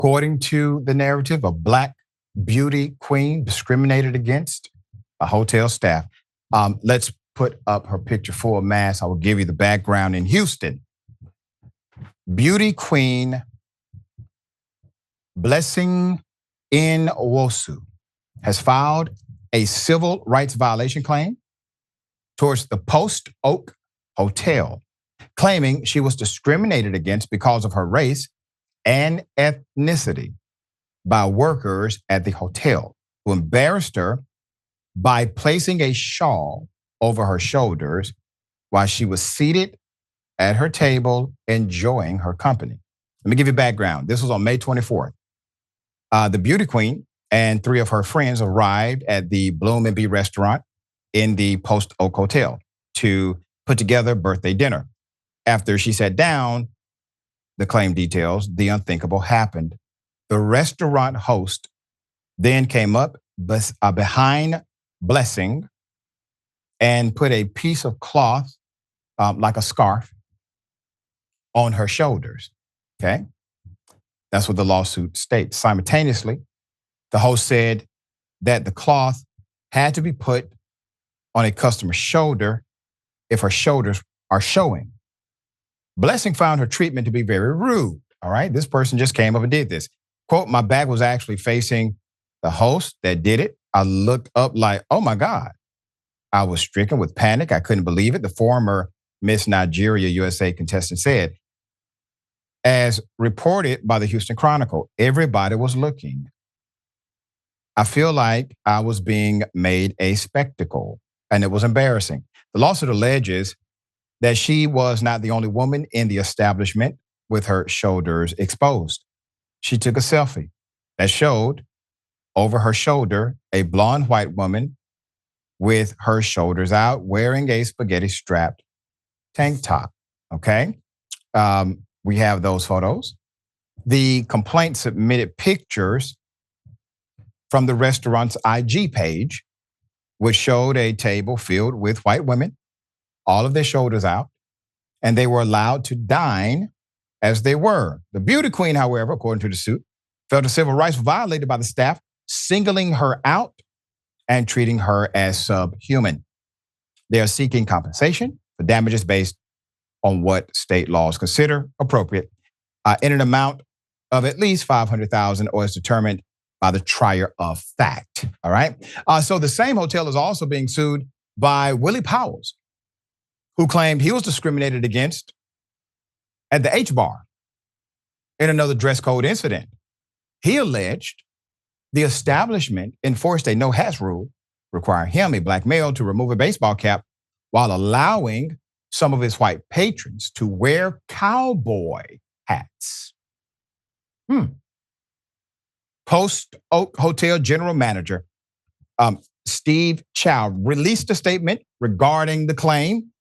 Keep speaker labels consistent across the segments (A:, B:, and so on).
A: According to the narrative, a Black beauty queen discriminated against a hotel staff. Let's put up her picture full mass. I will give you the background in Houston. Beauty queen Blessing Nwosu has filed a civil rights violation claim towards the Post Oak Hotel, claiming she was discriminated against because of her race and ethnicity by workers at the hotel who embarrassed her by placing a shawl over her shoulders while she was seated at her table enjoying her company. Let me give you background. This was on May 24th. The beauty queen and 3 of her friends arrived at the Bloom & B restaurant in the Post Oak Hotel to put together birthday dinner. After she sat down, the claim details, the unthinkable happened. The restaurant host then came up behind Blessing and put a piece of cloth, like a scarf, on her shoulders, okay? That's what the lawsuit states. Simultaneously, the host said that the cloth had to be put on a customer's shoulder if her shoulders are showing. Blessing found her treatment to be very rude, all right? This person just came up and did this. Quote, my back was actually facing the host that did it. I looked up like, oh my God. I was stricken with panic. I couldn't believe it. The former Miss Nigeria USA contestant said, as reported by the Houston Chronicle, everybody was looking. I feel like I was being made a spectacle, and it was embarrassing. The lawsuit alleges that she was not the only woman in the establishment with her shoulders exposed. She took a selfie that showed over her shoulder a blonde white woman with her shoulders out wearing a spaghetti strapped tank top, okay? We have those photos. The complaint submitted pictures from the restaurant's IG page, which showed a table filled with white women, all of their shoulders out, and they were allowed to dine as they were. The beauty queen, however, according to the suit, felt her civil rights violated by the staff, singling her out and treating her as subhuman. They are seeking compensation for damages based on what state laws consider appropriate in an amount of at least $500,000 or as determined by the trier of fact, all right? So the same hotel is also being sued by Willie Powers, who claimed he was discriminated against at the H-Bar in another dress code incident. He alleged the establishment enforced a no-hats rule, requiring him, a Black male, to remove a baseball cap while allowing some of his white patrons to wear cowboy hats. Post Oak Hotel General Manager Steve Chow released a statement regarding the claim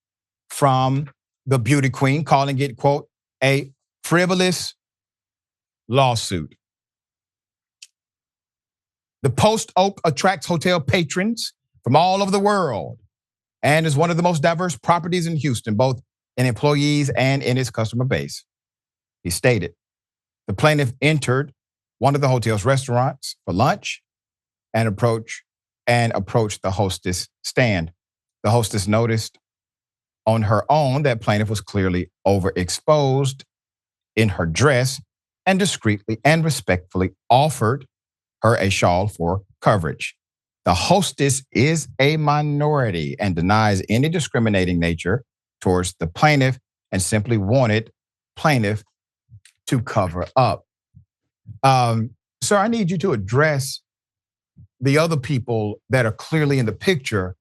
A: from the beauty queen, calling it, quote, a frivolous lawsuit. The Post Oak attracts hotel patrons from all over the world and is one of the most diverse properties in Houston, both in employees and in its customer base. He stated, the plaintiff entered one of the hotel's restaurants for lunch and approached the hostess stand. The hostess noticed on her own that plaintiff was clearly overexposed in her dress and discreetly and respectfully offered her a shawl for coverage. The hostess is a minority and denies any discriminating nature towards the plaintiff and simply wanted plaintiff to cover up. Sir, I need you to address the other people that are clearly in the picture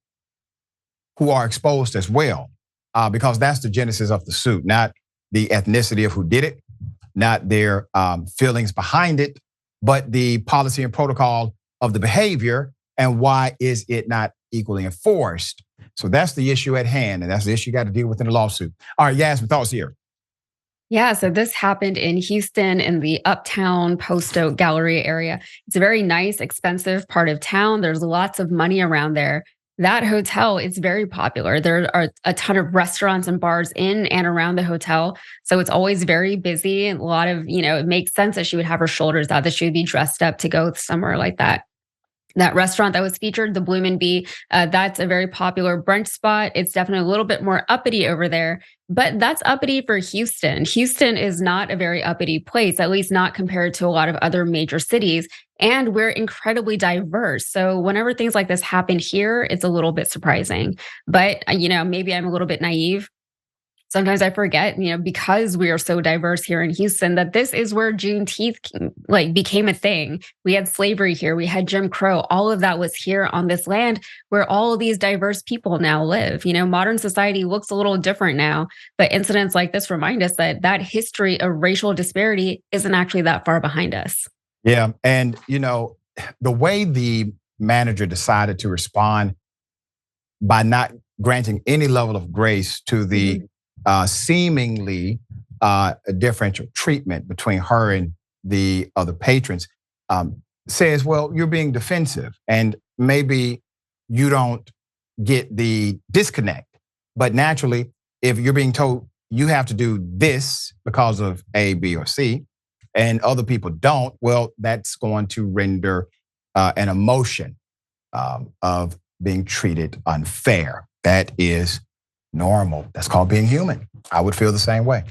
A: who are exposed as well, because that's the genesis of the suit, not the ethnicity of who did it, not their feelings behind it, but the policy and protocol of the behavior and why is it not equally enforced. So that's the issue at hand, and that's the issue you got to deal with in the lawsuit. All right, Yasmin, thoughts here.
B: Yeah, so this happened in Houston in the Uptown Post Oak Gallery area. It's a very nice, expensive part of town. There's lots of money around there. That hotel is very popular. There are a ton of restaurants and bars in and around the hotel. So it's always very busy. A lot of, it makes sense that she would have her shoulders out, that she would be dressed up to go somewhere like that. That restaurant that was featured, the Bloom and Bee, that's a very popular brunch spot. It's definitely a little bit more uppity over there, but that's uppity for Houston. Houston is not a very uppity place, at least not compared to a lot of other major cities. And we're incredibly diverse. So whenever things like this happen here, it's a little bit surprising. But, maybe I'm a little bit naive. Sometimes I forget, because we are so diverse here in Houston, that this is where Juneteenth became a thing. We had slavery here, we had Jim Crow. All of that was here on this land where all of these diverse people now live. Modern society looks a little different now, but incidents like this remind us that that history of racial disparity isn't actually that far behind us.
A: Yeah, and the way the manager decided to respond by not granting any level of grace to the seemingly differential treatment between her and the other patrons, says, well, you're being defensive and maybe you don't get the disconnect. But naturally, if you're being told you have to do this because of A, B, or C, and other people don't, well, that's going to render an emotion of being treated unfair. That is normal. That's called being human. I would feel the same way.